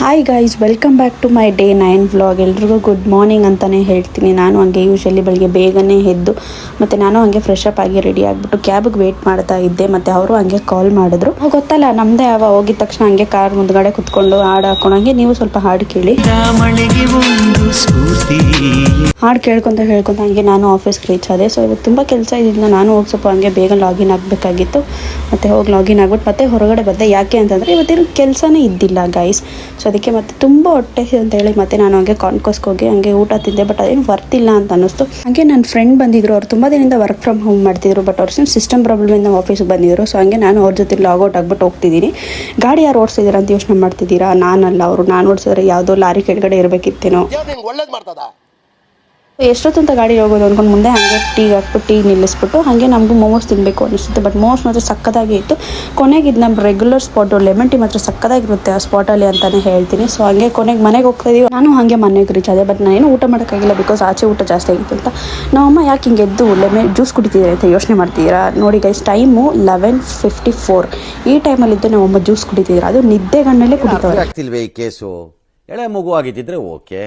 Hi guys, welcome back to my day 9 vlog. ಎಲ್ರಿಗೂ good morning ಅಂತಲೇ ಹೇಳ್ತೀನಿ. ನಾನು ಹಂಗೆ ಯೂಶ್ವಲಿ ಬೆಳಗ್ಗೆ ಬೇಗನೆ ಎದ್ದು ಮತ್ತು ನಾನು ಹಂಗೆ ಫ್ರೆಶ್ ಅಪ್ ಆಗಿ ರೆಡಿ ಆಗಿಬಿಟ್ಟು ಕ್ಯಾಬಿಗೆ ವೆಯ್ಟ್ ಮಾಡ್ತಾ ಇದ್ದೆ. ಮತ್ತು ಅವರು ಹಂಗೆ ಕಾಲ್ ಮಾಡಿದ್ರು. ಗೊತ್ತಲ್ಲ, ನಮ್ಮದೇ ಹೋಗಿದ ತಕ್ಷಣ ಹಂಗೆ ಕಾರ್ ಮುಂದ್ಗಡೆ ಕುತ್ಕೊಂಡು ಹಾಡು ಹಾಕೊಂಡಂಗೆ ನೀವು ಸ್ವಲ್ಪ ಹಾಡು ಕೇಳಿ. ಹಾಡು ಕೇಳ್ಕೊಂತ ಹಂಗೆ ನಾನು ಆಫೀಸ್ಗೆ ರೀಚ್ ಆದೆ. ಸೊ ಇವತ್ತು ತುಂಬ ಕೆಲಸ ಇದ್ದಿದ್ದು, ನಾನು ಹೋಗಿ ಸ್ವಲ್ಪ ಹಂಗೆ ಬೇಗ ಲಾಗಿನ್ ಆಗಬೇಕಾಗಿತ್ತು. ಮತ್ತು ಹೋಗಿ ಲಾಗಿನ್ ಆಗ್ಬಿಟ್ಟು ಮತ್ತೆ ಹೊರಗಡೆ ಬಂದೆ. ಯಾಕೆ ಅಂತಂದರೆ ಇವತ್ತಿನ ಕೆಲಸನೇ ಇದ್ದಿಲ್ಲ ಗೈಸ್. ಸೊ ಅದಕ್ಕೆ ಮತ್ತೆ ತುಂಬ ಹೊಟ್ಟೆ ಅಂತೇಳಿ ಮತ್ತೆ ನಾನು ಹಂಗೆ ಕಾನ್ಕೋಸ್ಗೆ ಹೋಗಿ ಹಂಗೆ ಊಟ ತಿಂದೆ. ಬಟ್ ಅದೇನು ವರ್ತ್ ಇಲ್ಲ ಅಂತ ಅನ್ನಿಸ್ತು. ಹಾಗೆ ನನ್ನ ಫ್ರೆಂಡ್ ಬಂದಿದ್ರು. ಅವ್ರು ತುಂಬ ದಿನದಿಂದ ವರ್ಕ್ ಫ್ರಮ್ ಹೋಮ್ ಮಾಡ್ತಿದ್ರು. ಬಟ್ ಅವ್ರು ಸಿಸ್ಟಮ್ ಪ್ರಾಬ್ಲಮಿಂದ ಆಫೀಸ್ಗೆ ಬಂದಿದ್ರು. ಸೊ ಹಂಗೆ ನಾನು ಅವ್ರ ಜೊತೆ ಲಾಗೌಟ್ ಆಗಿಬಿಟ್ಟು ಹೋಗ್ತಿದ್ದೀನಿ. ಗಾಡಿ ಯಾರು ಓಡಿಸಿದ್ದೀರಾ ಅಂತ ಯೋಚನೆ ಮಾಡ್ತಿದ್ದೀರಾ? ನಾನಲ್ಲ, ಅವರು. ನಾನು ಓಡಿಸಿದ್ರೆ ಯಾವುದೋ ಲಾರಿ ಕೆಳಗಡೆ ಇರಬೇಕಿತ್ತೇನೋ. ಎಷ್ಟೊತ್ತಂತ ಗಾಡಿ ಹೋಗೋದು ಅಂದ್ಕೊಂಡು ಮುಂದೆ ಹಾಗೆ ಟೀ ನಿಲ್ಲಿಸ್ಬಿಟ್ಟು ಹಾಗೆ ನಮಗೂ ಮೋಮೋಸ್ ತಿನ್ನಬೇಕು ಅನಿಸುತ್ತೆ. ಬಟ್ ಮೋಮೋಸ್ ಮಾತ್ರ ಸಕ್ಕದಾಗಿ ಇತ್ತು. ಕೊನೆಗೆ ಇದು ನಮ್ಮ ರೆಗ್ಯುಲರ್ ಸ್ಪಾಟು ಲೆಮನ್ ಟೀ ಮಾತ್ರ ಸಕ್ಕದಾಗಿರುತ್ತೆ ಆ ಸ್ಪಾಟಲ್ಲಿ ಅಂತಲೇ ಹೇಳ್ತೀನಿ. ಸೊ ಹಾಗೆ ಕೊನೆಗೆ ಮನೆಗೆ ಹೋಗ್ತಾ ಇದೀವಿ. ನಾನು ಹಾಗೆ ಮನೆಗೆ ರೀಚ್ ಆದೆ. ಬಟ್ ನಾನೇನು ಊಟ ಮಾಡೋಕ್ಕಾಗಿಲ್ಲ, ಬಿಕಾಸ್ ಆಚೆ ಊಟ ಜಾಸ್ತಿ ಆಗಿತ್ತು ಅಂತ. ನಮ್ಮಮ್ಮ ಯಾಕೆ ಹಿಂಗೆ ಎದ್ದು ಲೆಮನ್ ಜ್ಯೂಸ್ ಕುಡಿತಿದ್ದಾರೆ ಅಂತ ಯೋಚನೆ ಮಾಡ್ತಿದ್ದೀರಾ? ನೋಡಿ ಗೈಸ್, ಟೈಮು 11:54. ಈ ಟೈಮಲ್ಲಿದ್ದು ನಮ್ಮಮ್ಮ ಜ್ಯೂಸ್ ಕುಡಿತಿದ್ದೀರಾ. ಅದು ನಿದ್ದೆಗಣ್ಣಲ್ಲೇ ಕುಡಿತಾರೆ. ಎಳೆ ಮಗು ಆಗಿದ್ದಿದ್ರೆ ಓಕೆ.